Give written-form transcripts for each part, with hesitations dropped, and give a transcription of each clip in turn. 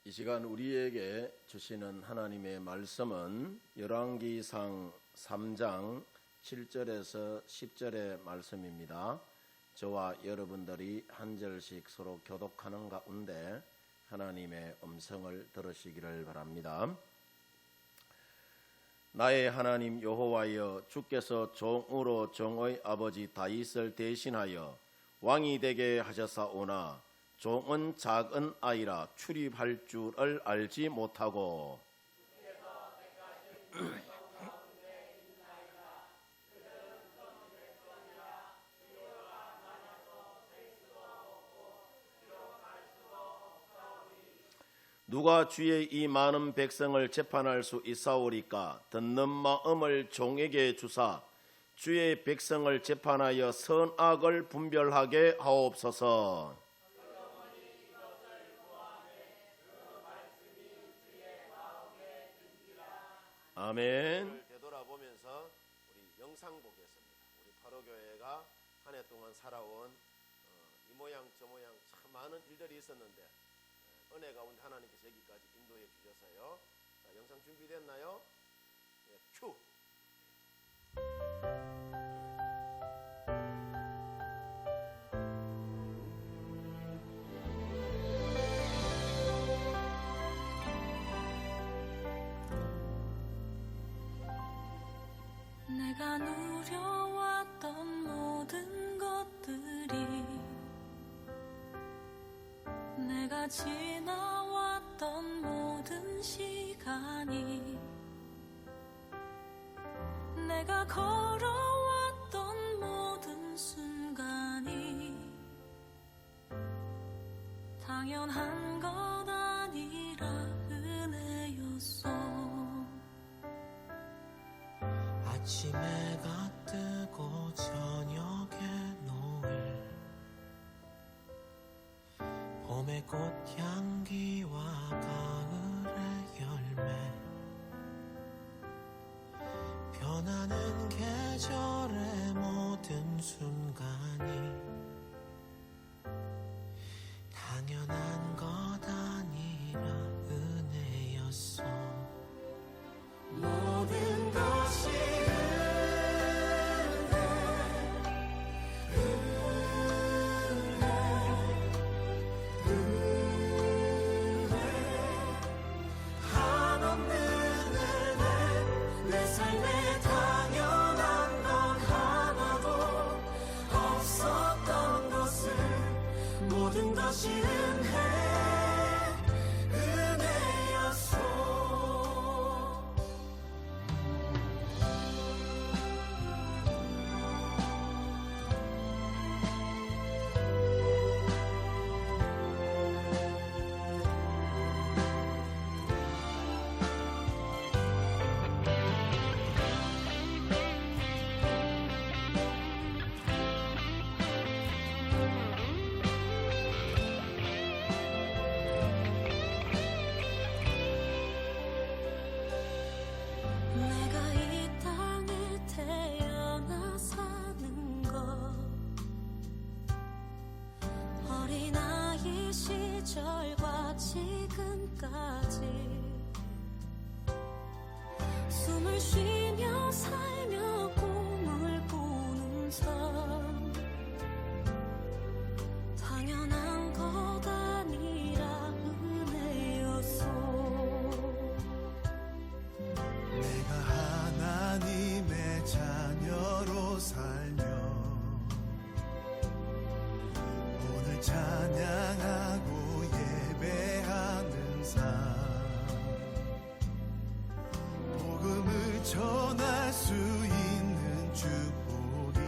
이 시간 우리에게 주시는 하나님의 말씀은 열왕기상 3장 7절에서 10절의 말씀입니다. 저와 여러분들이 한 절씩 서로 교독하는 가운데 하나님의 음성을 들으시기를 바랍니다. 나의 하나님 여호와여, 주께서 종으로 종의 아버지 다윗을 대신하여 왕이 되게 하셨사오나 종은 작은 아이라 출입할 줄을 알지 못하고 누가 주의 이 많은 백성을 재판할 수 있사오리까? 듣는 마음을 종에게 주사 주의 백성을 재판하여 선악을 분별하게 하옵소서. 아멘. 되돌아보면서 우리 영상 보겠습니다. 우리 파로교회가 한 해 동안 살아온 이 모양 저 모양 참 많은 일들이 있었는데 은혜 가운데 하나님께서 여기까지 인도해 주셔서요. 자, 영상 준비됐나요? 네, 큐. 내가 누려왔던 모든 것들이, 내가 지나왔던 모든 시간이, 내가 걸어왔던 모든 순간이 당연한 것 아니라 은혜였어. 아침 해가 뜨고 저녁에 노을, 봄의 꽃향기와 가을의 열매, 변하는 계절의 모든 순간이 당연한 것 아니라 은혜였어. 모든 것이 모든 것이 은혜였어. 내가 이 땅에 태어나 사는 것, 어린아이 시절과 지금까지 숨을 쉬며 살며 꿈을 꾸는 삶, 당연한 것 아니라 은혜였어. 내가 하나님의 자녀로 살며 오늘 찬양하고 예배하는 삶, 복음을 전할 수 있는 축복이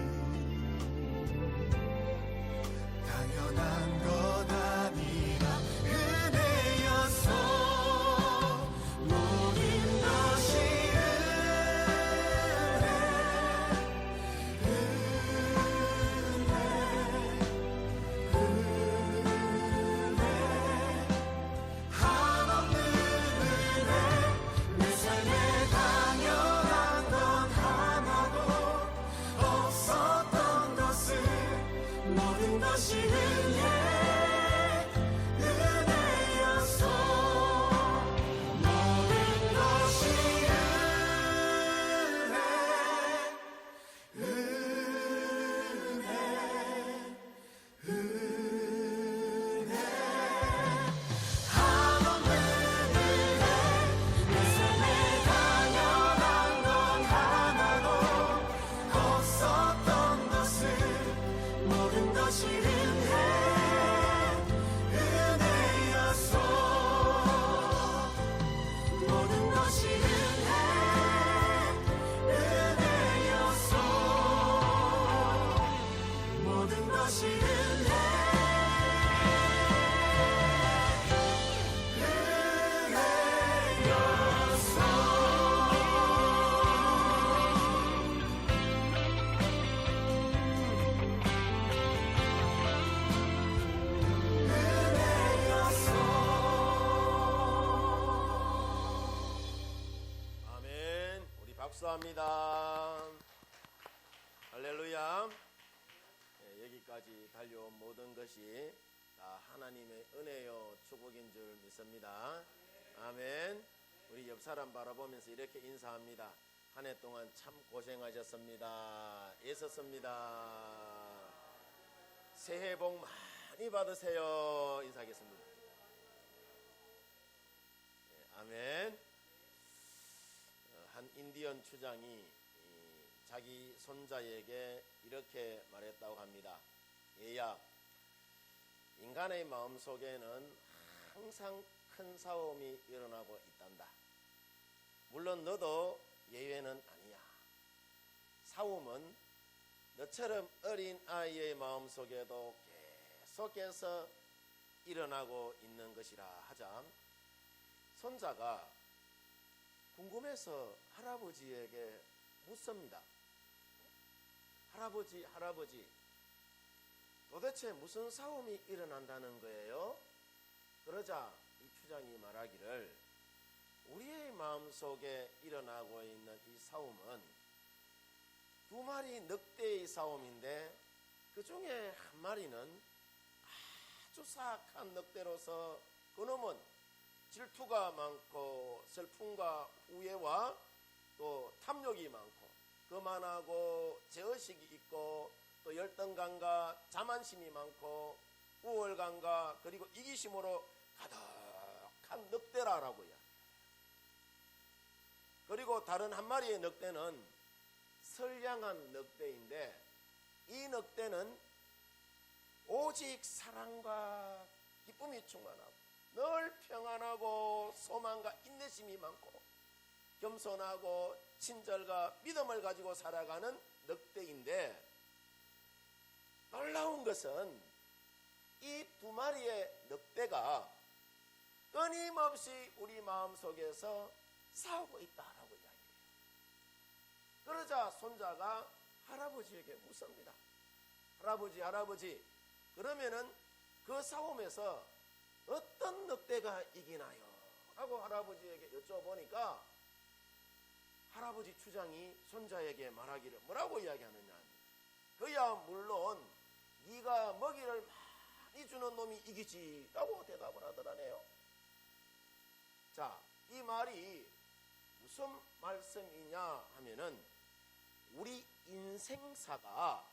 당연한 것 아니라 은혜였어. 모든 것이 한없는 은혜, 내 삶에 당연한 건 하나 박수합니다. 할렐루야. 예, 여기까지 달려온 모든 것이 다 하나님의 은혜요 축복인 줄 믿습니다. 아멘. 우리 옆 사람 바라보면서 이렇게 인사합니다. 한 해 동안 참 고생하셨습니다. 애썼습니다. 새해 복 많이 받으세요. 인사하겠습니다. 예, 아멘. 한 인디언 추장이 자기 손자에게 이렇게 말했다고 합니다. 얘야, 인간의 마음속에는 항상 큰 싸움이 일어나고 있단다. 물론 너도 예외는 아니야. 싸움은 너처럼 어린 아이의 마음속에도 계속해서 일어나고 있는 것이라 하자, 손자가 궁금해서 할아버지에게 묻습니다. 할아버지, 도대체 무슨 싸움이 일어난다는 거예요? 그러자 이 추장이 말하기를, 우리의 마음속에 일어나고 있는 이 싸움은 두 마리 늑대의 싸움인데, 그 중에 한 마리는 아주 사악한 늑대로서 그놈은 질투가 많고 슬픔과 후회와 또 탐욕이 많고 거만하고 제어식이 있고 또 열등감과 자만심이 많고 우월감과 그리고 이기심으로 가득한 늑대라라고요. 그리고 다른 한 마리의 늑대는 선량한 늑대인데, 이 늑대는 오직 사랑과 기쁨이 충만하고 늘 평안하고 소망과 인내심이 많고 겸손하고 친절과 믿음을 가지고 살아가는 늑대인데, 놀라운 것은 이 두 마리의 늑대가 끊임없이 우리 마음속에서 싸우고 있다라고 이야기해요. 그러자 손자가 할아버지에게 묻습니다. 할아버지, 그러면은 그 싸움에서 어떤 늑대가 이기나요? 라고 할아버지에게 여쭤보니까 할아버지 추장이 손자에게 말하기를 뭐라고 이야기하느냐, 그야 물론 네가 먹이를 많이 주는 놈이 이기지 라고 대답을 하더라네요. 자, 이 말이 무슨 말씀이냐 하면은, 우리 인생사가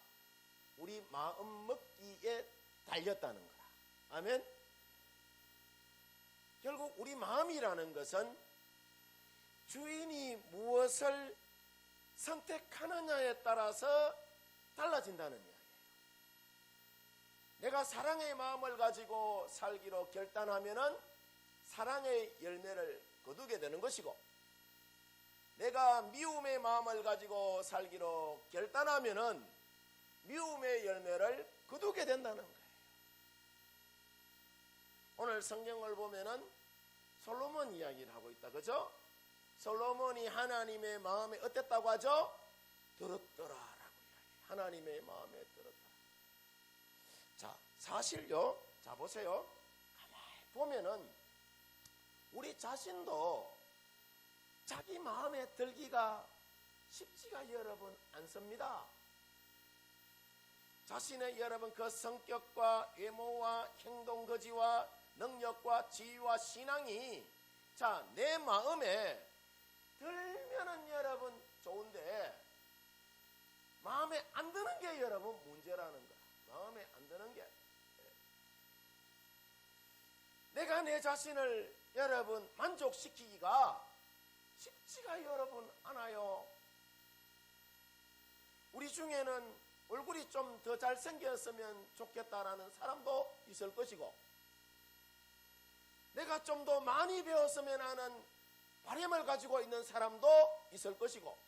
우리 마음 먹기에 달렸다는 거라. 아멘. 결국 우리 마음이라는 것은 주인이 무엇을 선택하느냐에 따라서 달라진다는 이야기예요. 내가 사랑의 마음을 가지고 살기로 결단하면은 사랑의 열매를 거두게 되는 것이고, 내가 미움의 마음을 가지고 살기로 결단하면은 미움의 열매를 거두게 된다는 거예요. 오늘 성경을 보면은 솔로몬 이야기를 하고 있다, 그죠? 솔로몬이 하나님의 마음에 어땠다고 하죠? 들었더라라고 이야기해요. 하나님의 마음에 들었다. 자, 사실요, 자 보세요. 가만히 보면은 우리 자신도 자기 마음에 들기가 쉽지가 여러분 않습니다. 자신의 여러분 그 성격과 외모와 행동 거지와 능력과 지위와 신앙이 자, 내 마음에 들면은 여러분 좋은데, 마음에 안 드는 게 여러분 문제라는 거야. 마음에 안 드는 게. 내가 내 자신을 여러분 만족시키기가 쉽지가 여러분 않아요. 우리 중에는 얼굴이 좀 더 잘생겼으면 좋겠다라는 사람도 있을 것이고, 내가 좀 더 많이 배웠으면 하는 바람을 가지고 있는 사람도 있을 것이고,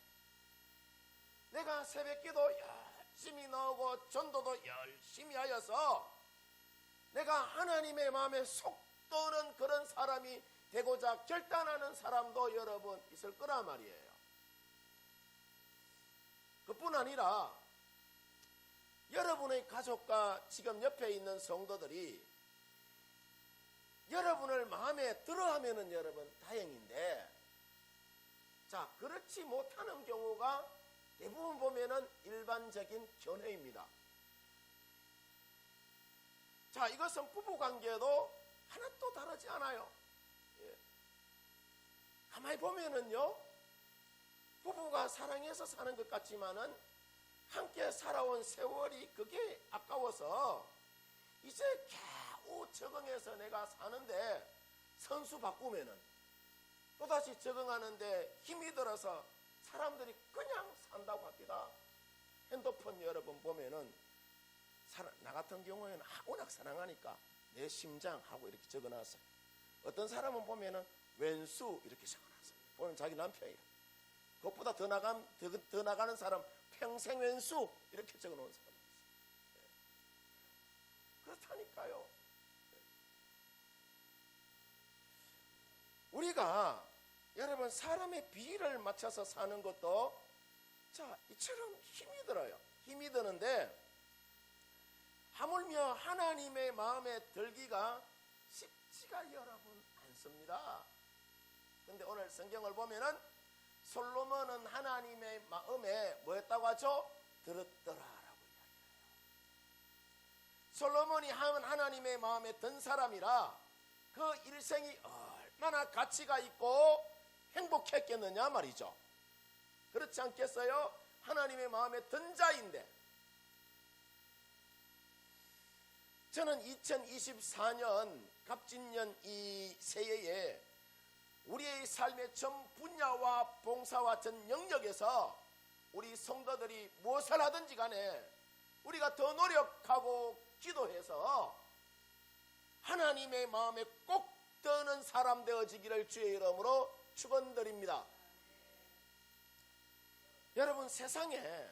내가 새벽기도 열심히 나오고 전도도 열심히 하여서 내가 하나님의 마음에 속 떠오는 그런 사람이 되고자 결단하는 사람도 여러분 있을 거란 말이에요. 그뿐 아니라 여러분의 가족과 지금 옆에 있는 성도들이 여러분을 마음에 들어하면은 여러분 다행인데, 자, 그렇지 못하는 경우가 대부분 보면은 일반적인 견해입니다. 자, 이것은 부부관계도 하나도 다르지 않아요. 예. 가만히 보면은요, 부부가 사랑해서 사는 것 같지만은 함께 살아온 세월이 그게 아까워서 이제 겨우 적응해서 내가 사는데 선수 바꾸면은 또다시 적응하는데 힘이 들어서 사람들이 그냥 산다고 합니다. 핸드폰 여러분 보면은 나 같은 경우에는 워낙 사랑하니까 내 심장하고 이렇게 적어놨어요. 어떤 사람은 보면은 왼수 이렇게 적어놨어요. 보면 자기 남편이라. 그것보다 더 나가는 사람 평생 왼수 이렇게 적어놓은 사람이 있어요. 그렇다니까요. 우리가 여러분 사람의 비위를 맞춰서 사는 것도 자 이처럼 힘이 들어요. 힘이 드는데 하물며 하나님의 마음에 들기가 쉽지가 여러분 않습니다. 그런데 오늘 성경을 보면은 솔로몬은 하나님의 마음에 뭐였다고 하죠? 들었더라라고 이야기해요. 솔로몬이 하나님의 마음에 든 사람이라 그 일생이 얼마나 가치가 있고 행복했겠느냐 말이죠. 그렇지 않겠어요? 하나님의 마음에 든 자인데 저는 2024년 갑진년 이 새해에 우리의 삶의 전 분야와 봉사와 전 영역에서 우리 성도들이 무엇을 하든지 간에 우리가 더 노력하고 기도해서 하나님의 마음에 꼭 드는 사람 되어지기를 주의 이름으로 축원드립니다. 여러분 세상에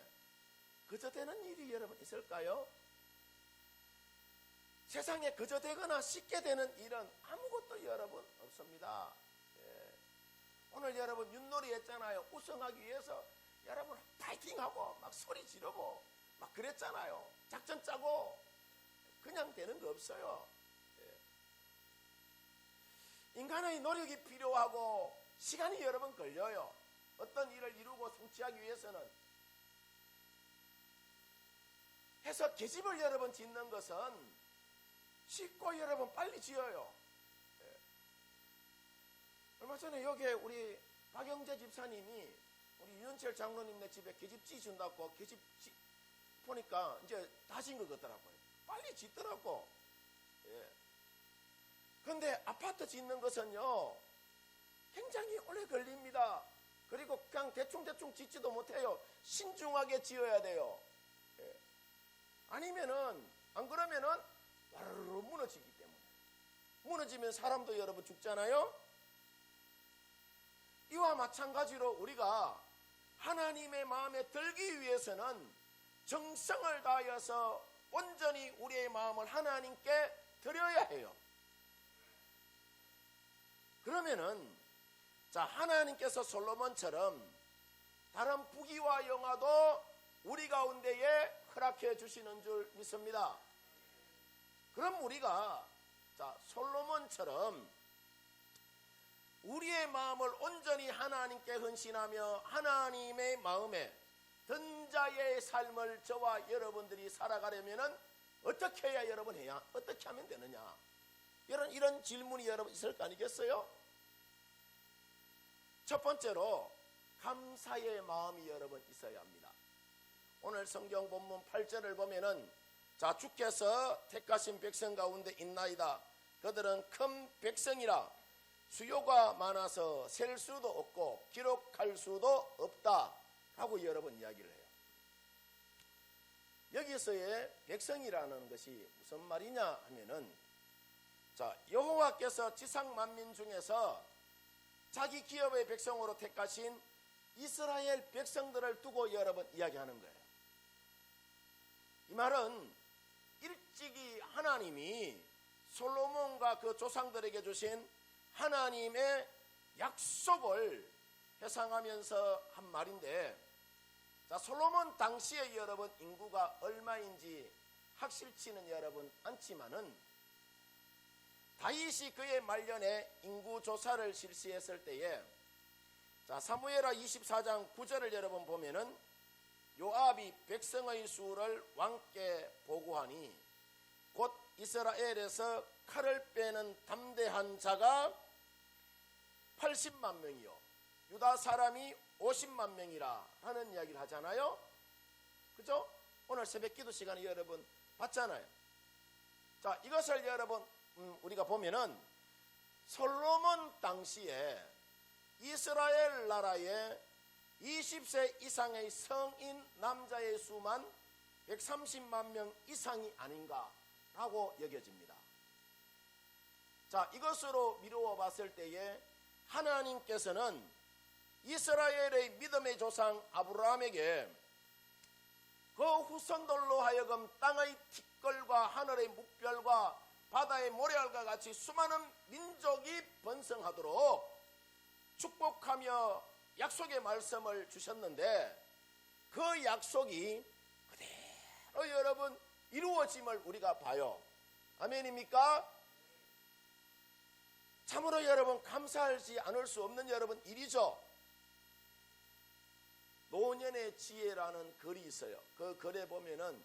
그저 되는 일이 여러분 있을까요? 세상에 그저 되거나 쉽게 되는 일은 아무것도 여러분 없습니다. 예. 오늘 여러분 윷놀이 했잖아요. 우승하기 위해서 여러분 파이팅하고 막 소리 지르고 막 그랬잖아요. 작전 짜고 그냥 되는 거 없어요. 예. 인간의 노력이 필요하고 시간이 여러분 걸려요. 어떤 일을 이루고 성취하기 위해서는 해서 계집을 여러분 짓는 것은 쉽고 여러분 빨리 지어요. 예. 얼마 전에 여기에 우리 박영재 집사님이 우리 유현철 장로님네 집에 계집 지준다고 계집 보니까 이제 다 진 것 같더라고요. 빨리 짓더라고. 예. 그런데 아파트 짓는 것은요 굉장히 오래 걸립니다. 그리고 그냥 대충 짓지도 못해요. 신중하게 지어야 돼요. 예. 아니면은 안 그러면은 와르르 무너지기 때문에 무너지면 사람도 여러분 죽잖아요. 이와 마찬가지로 우리가 하나님의 마음에 들기 위해서는 정성을 다하여서 온전히 우리의 마음을 하나님께 드려야 해요. 그러면은 자 하나님께서 솔로몬처럼 다른 부귀와 영화도 우리 가운데에 허락해 주시는 줄 믿습니다. 그럼 우리가 자 솔로몬처럼 우리의 마음을 온전히 하나님께 헌신하며 하나님의 마음에 든 자의 삶을 저와 여러분들이 살아가려면은 어떻게 해야 여러분 해야 어떻게 하면 되느냐? 이런 질문이 여러분 있을 거 아니겠어요? 첫 번째로 감사의 마음이 여러분 있어야 합니다. 오늘 성경 본문 8절을 보면은 자 주께서 택하신 백성 가운데 있나이다. 그들은 큰 백성이라 수요가 많아서 셀 수도 없고 기록할 수도 없다 라고 여러분 이야기를 해요. 여기서의 백성이라는 것이 무슨 말이냐 하면은 자 여호와께서 지상 만민 중에서 자기 기업의 백성으로 택하신 이스라엘 백성들을 두고 여러분 이야기하는 거예요. 이 말은 일찍이 하나님이 솔로몬과 그 조상들에게 주신 하나님의 약속을 회상하면서 한 말인데 자 솔로몬 당시에 여러분 인구가 얼마인지 확실치는 여러분 않지만은 다윗이 그의 말년에 인구 조사를 실시했을 때에 자, 사무엘하 24장 9절을 여러분 보면은 요압이 백성의 수를 왕께 보고하니 곧 이스라엘에서 칼을 빼는 담대한 자가 80만 명이요 유다 사람이 50만 명이라 하는 이야기를 하잖아요. 그죠? 오늘 새벽 기도 시간에 여러분 봤잖아요. 자, 이것을 여러분 우리가 보면은 솔로몬 당시에 이스라엘 나라에 20세 이상의 성인 남자의 수만 130만 명 이상이 아닌가라고 여겨집니다. 자, 이것으로 미루어 봤을 때에 하나님께서는 이스라엘의 믿음의 조상 아브라함에게 그 후손들로 하여금 땅의 티끌과 하늘의 묵별과 바다의 모래알과 같이 수많은 민족이 번성하도록 축복하며 약속의 말씀을 주셨는데 그 약속이 그대로 여러분 이루어짐을 우리가 봐요. 아멘입니까? 참으로 여러분 감사하지 않을 수 없는 여러분 일이죠. 노년의 지혜라는 글이 있어요. 그 글에 보면은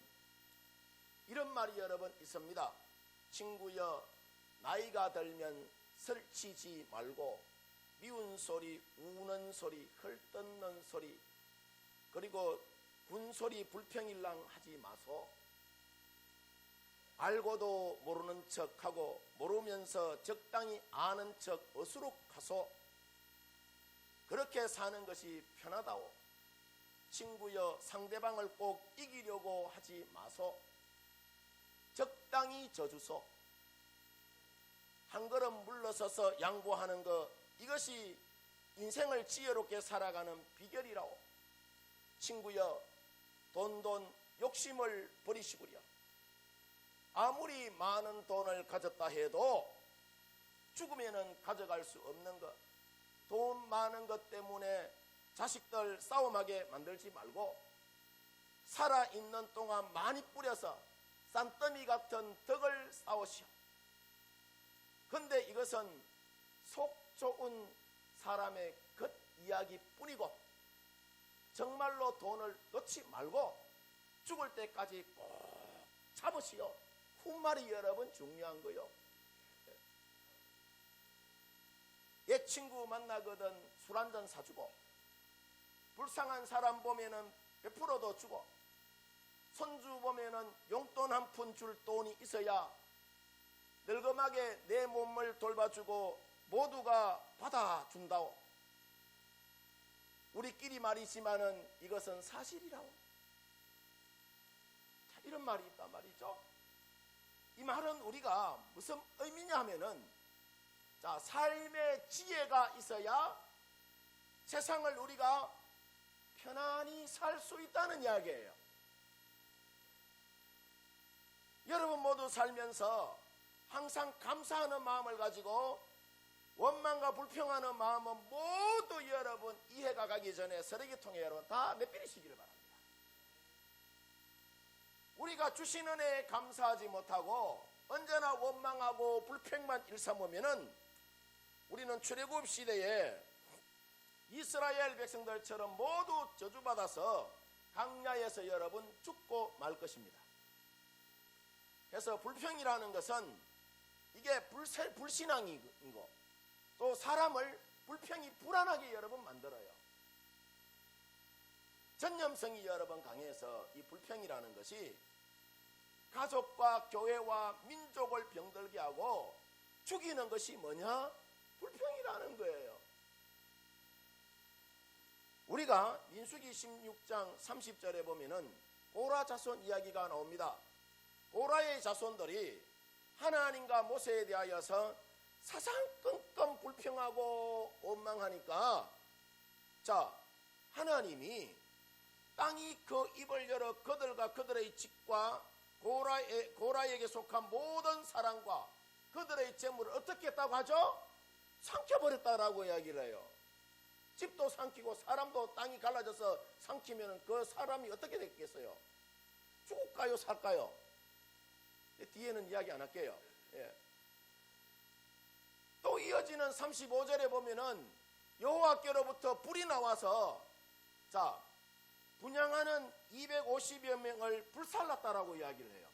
이런 말이 여러분 있습니다. 친구여, 나이가 들면 설치지 말고 미운 소리, 우는 소리, 헐뜯는 소리, 그리고 군소리 불평일랑 하지 마소. 알고도 모르는 척하고 모르면서 적당히 아는 척 어수룩하소. 그렇게 사는 것이 편하다오. 친구여, 상대방을 꼭 이기려고 하지 마소. 적당히 져주소. 한 걸음 물러서서 양보하는 것, 이것이 인생을 지혜롭게 살아가는 비결이라오. 친구여, 돈 욕심을 버리시구려. 아무리 많은 돈을 가졌다 해도 죽으면은 가져갈 수 없는 것, 돈 많은 것 때문에 자식들 싸움하게 만들지 말고 살아있는 동안 많이 뿌려서 산더미 같은 덕을 쌓으시오. 근데 이것은 속 좋은 사람의 겉이야기뿐이고 정말로 돈을 놓지 말고 죽을 때까지 꼭 잡으시오. 훗말이 여러분 중요한 거요. 옛 친구 만나거든 술 한잔 사주고, 불쌍한 사람 보면은 100%도 주고, 손주 보면은 용돈 한 푼 줄 돈이 있어야 늙음하게 내 몸을 돌봐주고 모두가 받아준다오. 우리끼리 말이지만은 이것은 사실이라오. 자, 이런 말이 있단 말이죠. 이 말은 우리가 무슨 의미냐 하면은, 자, 삶의 지혜가 있어야 세상을 우리가 편안히 살 수 있다는 이야기예요. 여러분 모두 살면서 항상 감사하는 마음을 가지고 원망과 불평하는 마음은 모두 여러분 이해가 가기 전에 쓰레기통에 여러분 다 내버리시기를 바랍니다. 우리가 주신 은혜에 감사하지 못하고 언제나 원망하고 불평만 일삼으면은 우리는 출애굽 시대에 이스라엘 백성들처럼 모두 저주받아서 광야에서 여러분 죽고 말 것입니다. 그래서 불평이라는 것은 이게 불신앙이고 또 사람을 불평이 불안하게 여러분 만들어요. 전념성이 여러분 강해서 이 불평이라는 것이 가족과 교회와 민족을 병들게 하고 죽이는 것이 뭐냐? 불평이라는 거예요. 우리가 민수기 16장 30절에 보면은 고라 자손 이야기가 나옵니다. 고라의 자손들이 하나님과 모세에 대하여서 사상건건 불평하고 원망하니까, 자, 하나님이 땅이 그 입을 열어 그들과 그들의 집과 고라에게 속한 모든 사람과 그들의 재물을 어떻게 했다고 하죠? 삼켜버렸다라고 이야기를 해요. 집도 삼키고 사람도 땅이 갈라져서 삼키면 그 사람이 어떻게 됐겠어요? 죽을까요? 살까요? 뒤에는 이야기 안 할게요. 예. 또 이어지는 35절에 보면은 여호와께로부터 불이 나와서 자 분향하는 250여 명을 불살랐다라고 이야기를 해요.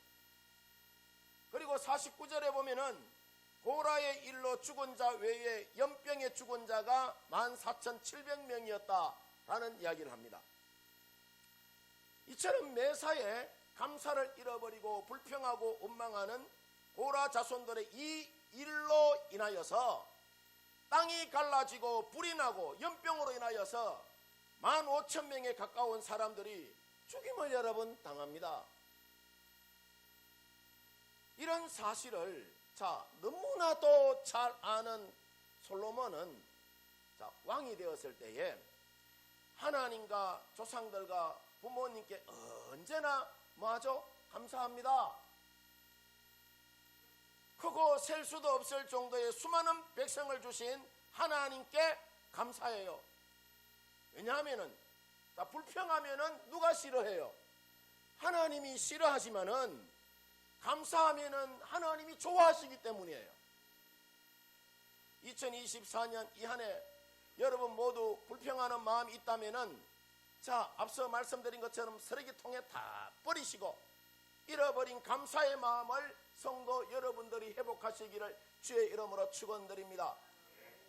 그리고 49절에 보면은 고라의 일로 죽은 자 외에 연병에 죽은 자가 14,700명이었다라는 이야기를 합니다. 이처럼 매사에 감사를 잃어버리고 불평하고 원망하는 고라 자손들의 이 일로 인하여서 땅이 갈라지고 불이 나고 연병으로 인하여서 15,000명에 가까운 사람들이 죽임을 여러분 당합니다. 이런 사실을 너무나도 잘 아는 솔로몬은 왕이 되었을 때에 하나님과 조상들과 부모님께 언제나 뭐하죠? 감사합니다. 크고 셀 수도 없을 정도의 수많은 백성을 주신 하나님께 감사해요. 왜냐하면은 불평하면은 누가 싫어해요? 하나님이 싫어하지만은 감사하면은 하나님이 좋아하시기 때문이에요. 2024년 이 한 해 여러분 모두 불평하는 마음이 있다면은 앞서 말씀드린 것처럼 쓰레기통에 다 버리시고 잃어버린 감사의 마음을 성도 여러분들이 회복하시기를 주의 이름으로 축원드립니다.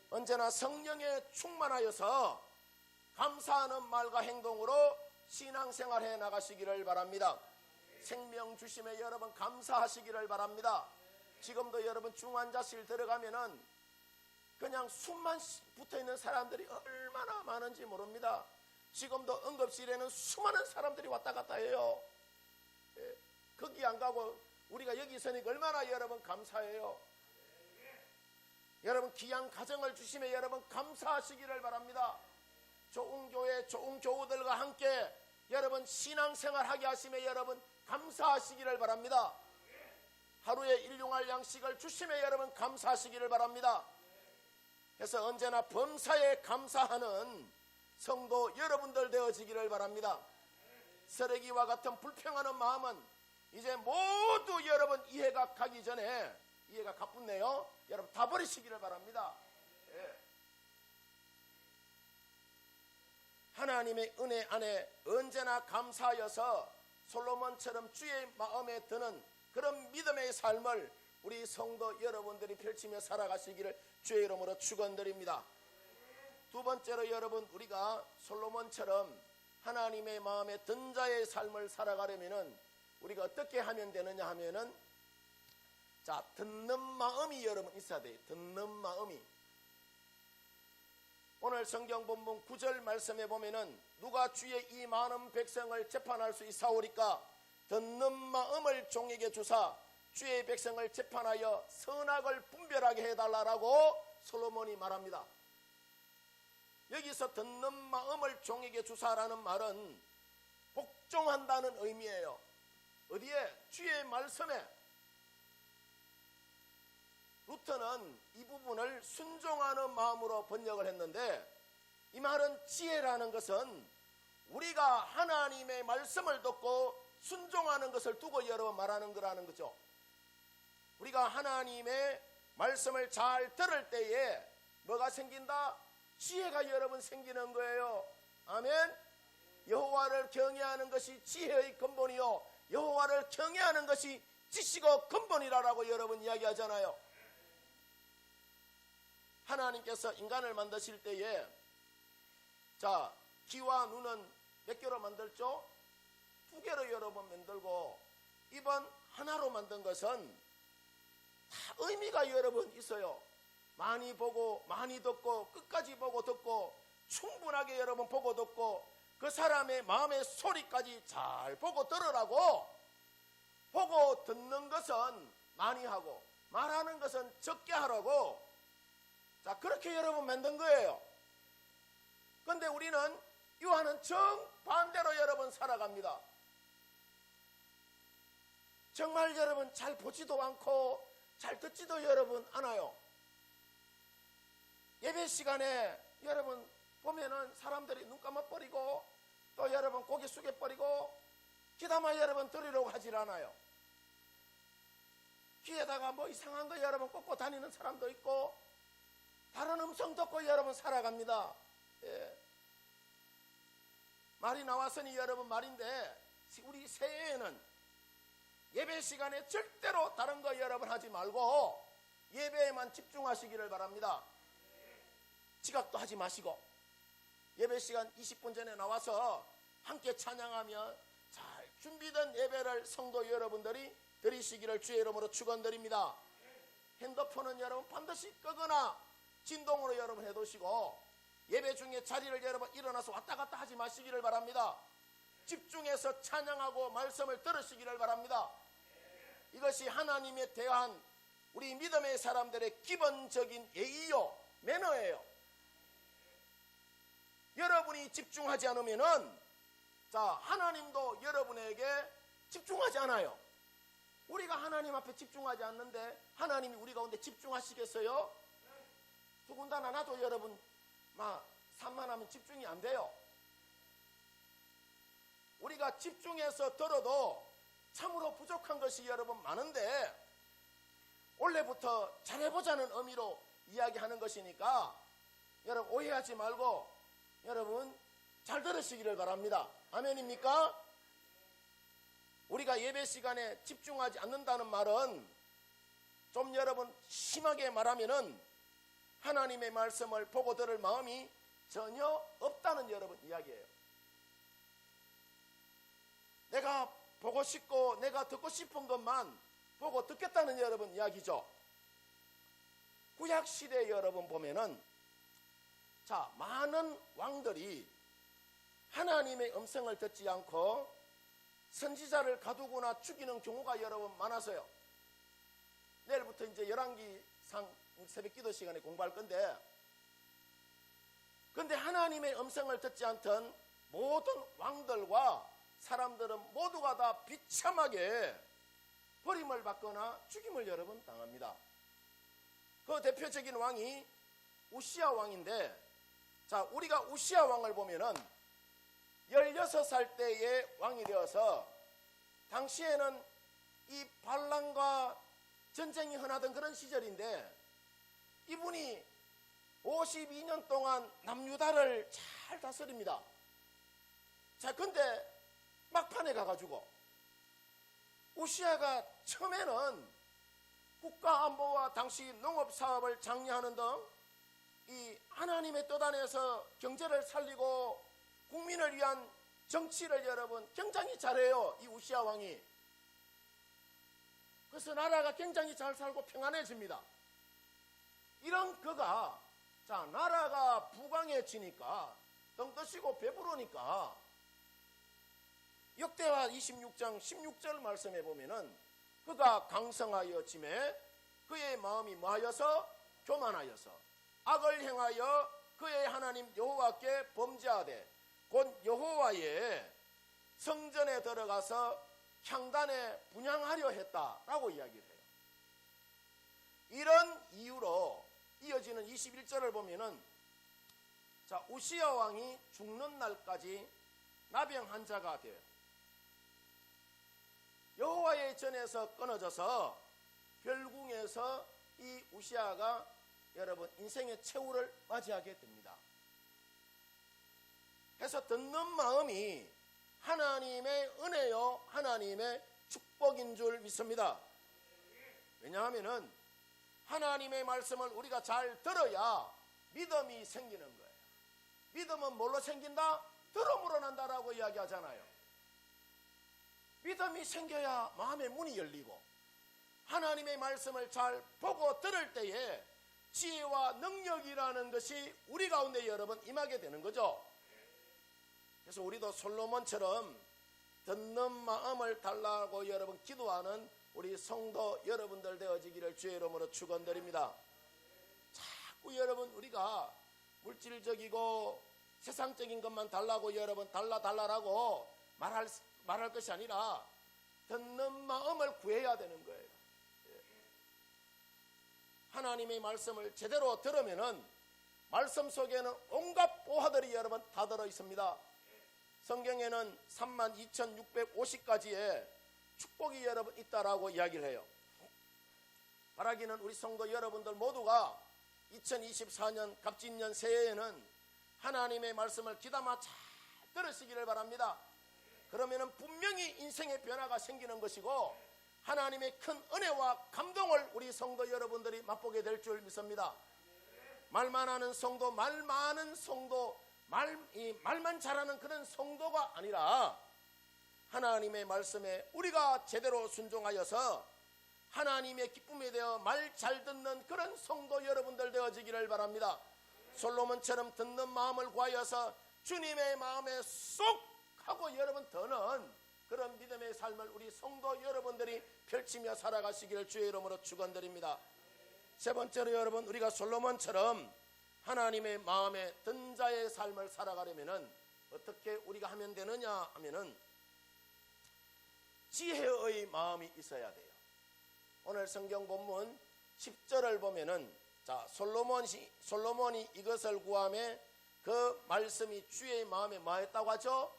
언제나 성령에 충만하여서 감사하는 말과 행동으로 신앙생활해 나가시기를 바랍니다. 생명 주심에 여러분 감사하시기를 바랍니다. 지금도 여러분 중환자실 들어가면은 그냥 숨만 붙어있는 사람들이 얼마나 많은지 모릅니다. 지금도 응급실에는 수많은 사람들이 왔다 갔다 해요. 거기 안 가고 우리가 여기 있으니까 얼마나 여러분 감사해요. 여러분 귀한 가정을 주심에 여러분 감사하시기를 바랍니다. 좋은 교회 좋은 교우들과 함께 여러분 신앙생활하게 하심에 여러분 감사하시기를 바랍니다. 하루에 일용할 양식을 주심에 여러분 감사하시기를 바랍니다. 그래서 언제나 범사에 감사하는 성도 여러분들 되어지기를 바랍니다. 쓰레기와 같은 불평하는 마음은 이제 모두 여러분 이해가 가기 전에 이해가 가뿐네요. 여러분 다 버리시기를 바랍니다. 하나님의 은혜 안에 언제나 감사하여서 솔로몬처럼 주의 마음에 드는 그런 믿음의 삶을 우리 성도 여러분들이 펼치며 살아가시기를 주의 이름으로 축원드립니다. 두 번째로 여러분 우리가 솔로몬처럼 하나님의 마음에 든 자의 삶을 살아가려면은 우리가 어떻게 하면 되느냐 하면은 듣는 마음이 여러분 있어야 돼요. 듣는 마음이. 오늘 성경 본문 9절 말씀에 보면은 누가 주의 이 많은 백성을 재판할 수 있사오리까 듣는 마음을 종에게 주사 주의 백성을 재판하여 선악을 분별하게 해달라라고 솔로몬이 말합니다. 여기서 듣는 마음을 종에게 주사라는 말은 복종한다는 의미예요. 어디에? 주의 말씀에. 루터는 이 부분을 순종하는 마음으로 번역을 했는데 이 말은 지혜라는 것은 우리가 하나님의 말씀을 듣고 순종하는 것을 두고 여러 말하는 거라는 거죠. 우리가 하나님의 말씀을 잘 들을 때에 뭐가 생긴다? 지혜가 여러분 생기는 거예요. 아멘. 여호와를 경외하는 것이 지혜의 근본이요 여호와를 경외하는 것이 지식의 근본이라고 여러분 이야기하잖아요. 하나님께서 인간을 만드실 때에 귀와 눈은 몇 개로 만들죠? 2개로 여러분 만들고 입은 하나로 만든 것은 다 의미가 여러분 있어요. 많이 보고 많이 듣고 끝까지 보고 듣고 충분하게 여러분 보고 듣고 그 사람의 마음의 소리까지 잘 보고 들으라고. 보고 듣는 것은 많이 하고 말하는 것은 적게 하라고. 그렇게 여러분 만든 거예요. 그런데 우리는 이와는 정반대로 여러분 살아갑니다. 정말 여러분 잘 보지도 않고 잘 듣지도 여러분 않아요. 예배 시간에 여러분 보면은 사람들이 눈 감아버리고 또 여러분 고개 숙여버리고 귀담아 여러분 들으려고 하질 않아요. 귀에다가 뭐 이상한 거 여러분 꽂고 다니는 사람도 있고 다른 음성 듣고 여러분 살아갑니다. 예. 말이 나왔으니 여러분 말인데, 우리 새해에는 예배 시간에 절대로 다른 거 여러분 하지 말고 예배에만 집중하시기를 바랍니다. 지각도 하지 마시고 예배 시간 20분 전에 나와서 함께 찬양하며 잘 준비된 예배를 성도 여러분들이 드리시기를 주의 이름으로 축원드립니다. 핸드폰은 여러분 반드시 끄거나 진동으로 여러분 해두시고, 예배 중에 자리를 여러분 일어나서 왔다 갔다 하지 마시기를 바랍니다. 집중해서 찬양하고 말씀을 들으시기를 바랍니다. 이것이 하나님에 대한 우리 믿음의 사람들의 기본적인 예의요, 매너예요. 여러분이 집중하지 않으면은 하나님도 여러분에게 집중하지 않아요. 우리가 하나님 앞에 집중하지 않는데 하나님이 우리 가운데 집중하시겠어요? 더군다나 나도 여러분 산만하면 집중이 안 돼요. 우리가 집중해서 들어도 참으로 부족한 것이 여러분 많은데, 원래부터 잘해보자는 의미로 이야기하는 것이니까 여러분 오해하지 말고 여러분 잘 들으시기를 바랍니다. 아멘입니까? 우리가 예배 시간에 집중하지 않는다는 말은 좀 여러분 심하게 말하면은 하나님의 말씀을 보고 들을 마음이 전혀 없다는 여러분 이야기예요. 내가 보고 싶고 내가 듣고 싶은 것만 보고 듣겠다는 여러분 이야기죠. 구약시대 여러분 보면은 많은 왕들이 하나님의 음성을 듣지 않고 선지자를 가두거나 죽이는 경우가 여러분 많아서요. 내일부터 이제 열왕기상 새벽 기도 시간에 공부할 건데, 근데 하나님의 음성을 듣지 않던 모든 왕들과 사람들은 모두가 다 비참하게 버림을 받거나 죽임을 여러분 당합니다. 그 대표적인 왕이 우시야 왕인데, 우리가 우시야 왕을 보면은 16살 때에 왕이 되어서 당시에는 이 반란과 전쟁이 흔하던 그런 시절인데, 이분이 52년 동안 남유다를 잘 다스립니다. 근데 막판에 가가지고 우시야가 처음에는 국가 안보와 당시 농업 사업을 장려하는 등 이 하나님의 뜻 안에서 경제를 살리고 국민을 위한 정치를 여러분 굉장히 잘해요, 이 우시야 왕이. 그래서 나라가 굉장히 잘 살고 평안해집니다. 이런 그가 나라가 부강해지니까 등 뜨시고 배부르니까 역대하 26장 16절 말씀에 보면은 그가 강성하여 짐에 그의 마음이 뭐하여서 교만하여서 악을 행하여 그의 하나님 여호와께 범죄하되 곧 여호와의 성전에 들어가서 향단에 분향하려 했다라고 이야기를 해요. 이런 이유로 이어지는 21절을 보면은 우시야 왕이 죽는 날까지 나병 환자가 돼요. 여호와의 전에서 끊어져서 별궁에서 이 우시야가 여러분 인생의 최후를 맞이하게 됩니다. 그래서 듣는 마음이 하나님의 은혜요, 하나님의 축복인 줄 믿습니다. 왜냐하면은 하나님의 말씀을 우리가 잘 들어야 믿음이 생기는 거예요. 믿음은 뭘로 생긴다? 들음으로 난다라고 이야기하잖아요. 믿음이 생겨야 마음의 문이 열리고 하나님의 말씀을 잘 보고 들을 때에 지혜와 능력이라는 것이 우리 가운데 여러분 임하게 되는 거죠. 그래서 우리도 솔로몬처럼 듣는 마음을 달라고 여러분 기도하는 우리 성도 여러분들 되어지기를 주의 이름으로 축원드립니다. 자꾸 여러분 우리가 물질적이고 세상적인 것만 달라고 여러분 달라라고 말할 것이 아니라 듣는 마음을 구해야 되는 거예요. 하나님의 말씀을 제대로 들으면은 말씀 속에는 온갖 보화들이 여러분 다 들어 있습니다. 성경에는 32,650가지의 축복이 여러분 있다라고 이야기를 해요. 바라기는 우리 성도 여러분들 모두가 2024년 갑진년 새해에는 하나님의 말씀을 귀담아 잘 들으시기를 바랍니다. 그러면 분명히 인생의 변화가 생기는 것이고 하나님의 큰 은혜와 감동을 우리 성도 여러분들이 맛보게 될 줄 믿습니다. 말만 하는 성도, 말 많은 성도, 말만 잘하는 그런 성도가 아니라 하나님의 말씀에 우리가 제대로 순종하여서 하나님의 기쁨에 대해 말 잘 듣는 그런 성도 여러분들 되어지기를 바랍니다. 솔로몬처럼 듣는 마음을 구하여서 주님의 마음에 쏙 하고 여러분 더는 그런 믿음의 삶을 우리 성도 여러분들이 펼치며 살아가시기를 주의 이름으로 축원드립니다. 세 번째로 여러분, 우리가 솔로몬처럼 하나님의 마음에 든 자의 삶을 살아가려면 어떻게 우리가 하면 되느냐 하면은 지혜의 마음이 있어야 돼요. 오늘 성경 본문 10절을 보면은 자, 솔로몬이 이것을 구하며 그 말씀이 주의 마음에 뭐했다고 하죠?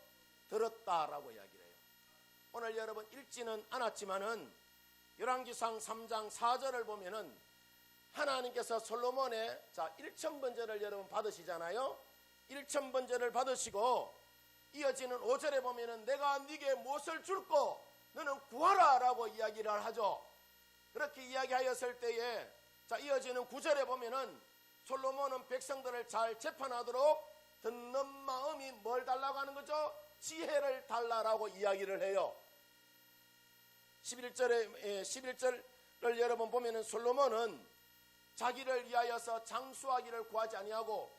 들었다라고 이야기를 해요. 오늘 여러분 읽지는 않았지만은 열왕기상 3장 4절을 보면은 하나님께서 솔로몬의 1,000번제를 여러분 받으시잖아요. 1,000번제를 받으시고 이어지는 5절에 보면은 내가 네게 무엇을 줄고 너는 구하라 라고 이야기를 하죠. 그렇게 이야기하였을 때에 이어지는 9절에 보면은 솔로몬은 백성들을 잘 재판하도록 듣는 마음이 뭘 달라고 하는 거죠? 지혜를 달라라고 이야기를 해요. 11절을 여러분 보면은 솔로몬은 자기를 위하여서 장수하기를 구하지 아니하고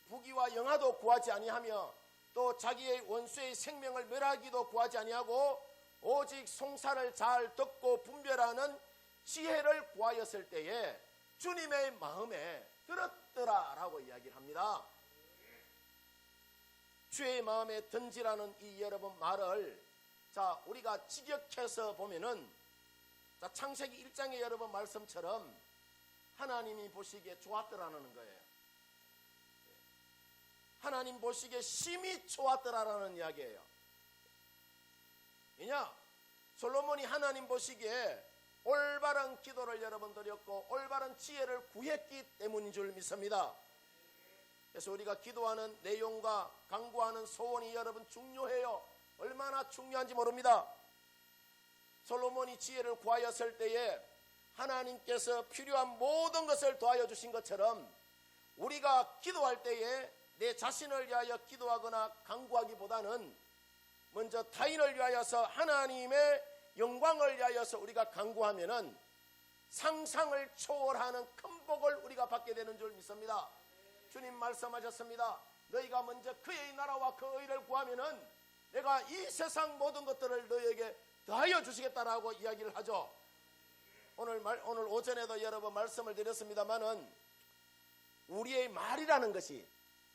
부귀와 영화도 구하지 아니하며 또 자기의 원수의 생명을 멸하기도 구하지 아니하고 오직 송사를 잘 듣고 분별하는 지혜를 구하였을 때에 주님의 마음에 들었더라라고 이야기를 합니다. 주의 마음에 든지라는 이 여러분 말을 우리가 직역해서 보면은 창세기 1장의 여러분 말씀처럼 하나님이 보시기에 좋았더라는 거예요. 하나님 보시기에 심히 좋았더라라는 이야기예요. 왜냐? 솔로몬이 하나님 보시기에 올바른 기도를 여러분 드렸고 올바른 지혜를 구했기 때문인 줄 믿습니다. 그래서 우리가 기도하는 내용과 간구하는 소원이 여러분 중요해요. 얼마나 중요한지 모릅니다. 솔로몬이 지혜를 구하였을 때에 하나님께서 필요한 모든 것을 도와여 주신 것처럼 우리가 기도할 때에 내 자신을 위하여 기도하거나 간구하기보다는 먼저 타인을 위하여서 하나님의 영광을 위하여서 우리가 간구하면은 상상을 초월하는 큰 복을 우리가 받게 되는 줄 믿습니다. 주님 말씀하셨습니다. 너희가 먼저 그의 나라와 그 의를 구하면은 내가 이 세상 모든 것들을 너희에게 더하여 주시겠다라고 이야기를 하죠. 오늘 오전에도 여러분 말씀을 드렸습니다만은 우리의 말이라는 것이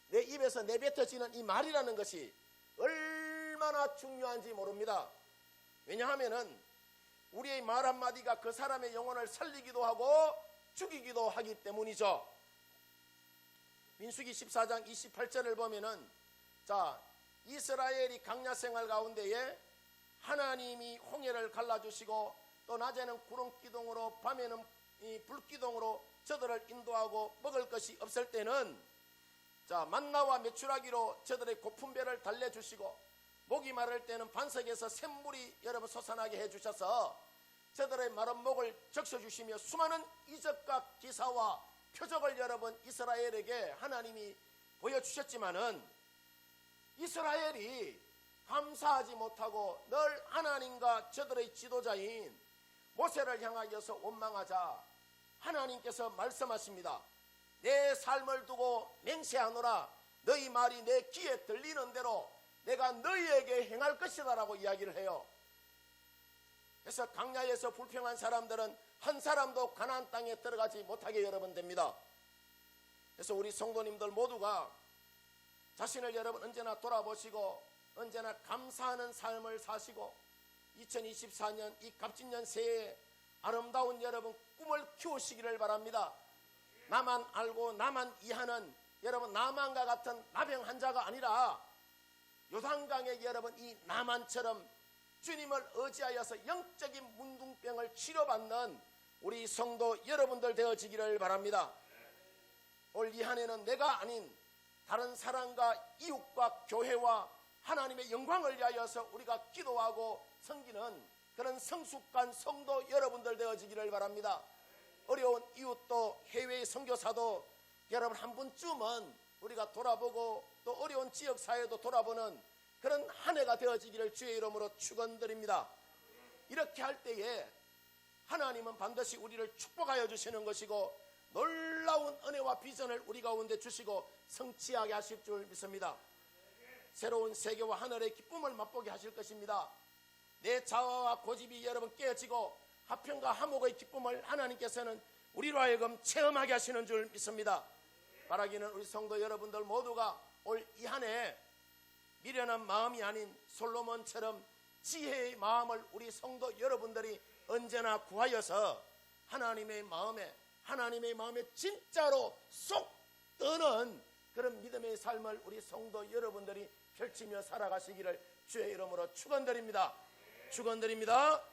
내 입에서 내뱉어지는 이 말이라는 것이 얼마나 중요한지 모릅니다. 왜냐하면은 우리의 말 한마디가 그 사람의 영혼을 살리기도 하고 죽이기도 하기 때문이죠. 민수기 14장 28절을 보면은 이스라엘이 광야 생활 가운데에 하나님이 홍해를 갈라주시고 또 낮에는 구름 기둥으로 밤에는 이 불기둥으로 저들을 인도하고 먹을 것이 없을 때는 만나와 메추라기로 저들의 고픈 배를 달래주시고 목이 마를 때는 반석에서 샘물이 여러분 솟아나게 해주셔서 저들의 마른 목을 적셔주시며 수많은 이적과 기사와 표적을 여러분 이스라엘에게 하나님이 보여주셨지만은 이스라엘이 감사하지 못하고 늘 하나님과 저들의 지도자인 모세를 향하여서 원망하자 하나님께서 말씀하십니다. 내 삶을 두고 맹세하노라. 너희 말이 내 귀에 들리는 대로 내가 너희에게 행할 것이다 라고 이야기를 해요. 그래서 광야에서 불평한 사람들은 한 사람도 가나안 땅에 들어가지 못하게 여러분 됩니다. 그래서 우리 성도님들 모두가 자신을 여러분 언제나 돌아보시고 언제나 감사하는 삶을 사시고 2024년 이 갑진년 새해에 아름다운 여러분 꿈을 키우시기를 바랍니다. 나만 알고 나만 이해하는 여러분 나만과 같은 나병 환자가 아니라 요단강의 여러분 이 나만처럼 주님을 의지하여서 영적인 문둥병을 치료받는 우리 성도 여러분들 되어지기를 바랍니다. 올 이 한 해는 내가 아닌 다른 사람과 이웃과 교회와 하나님의 영광을 위하여서 우리가 기도하고 섬기는 그런 성숙한 성도 여러분들 되어지기를 바랍니다. 어려운 이웃도 해외의 선교사도 여러분 한 번쯤은 우리가 돌아보고 또 어려운 지역사회도 돌아보는 그런 한 해가 되어지기를 주의 이름으로 축원드립니다. 이렇게 할 때에 하나님은 반드시 우리를 축복하여 주시는 것이고 놀라운 은혜와 비전을 우리 가운데 주시고 성취하게 하실 줄 믿습니다. 새로운 세계와 하늘의 기쁨을 맛보게 하실 것입니다. 내 자아와 고집이 여러분 깨어지고 화평과 화목의 기쁨을 하나님께서는 우리로 하여금 체험하게 하시는 줄 믿습니다. 바라기는 우리 성도 여러분들 모두가 올 이 한 해 미련한 마음이 아닌 솔로몬처럼 지혜의 마음을 우리 성도 여러분들이 언제나 구하여서 하나님의 마음에 진짜로 쏙 드는 그런 믿음의 삶을 우리 성도 여러분들이 펼치며 살아가시기를 주의 이름으로 축원드립니다. 축원드립니다.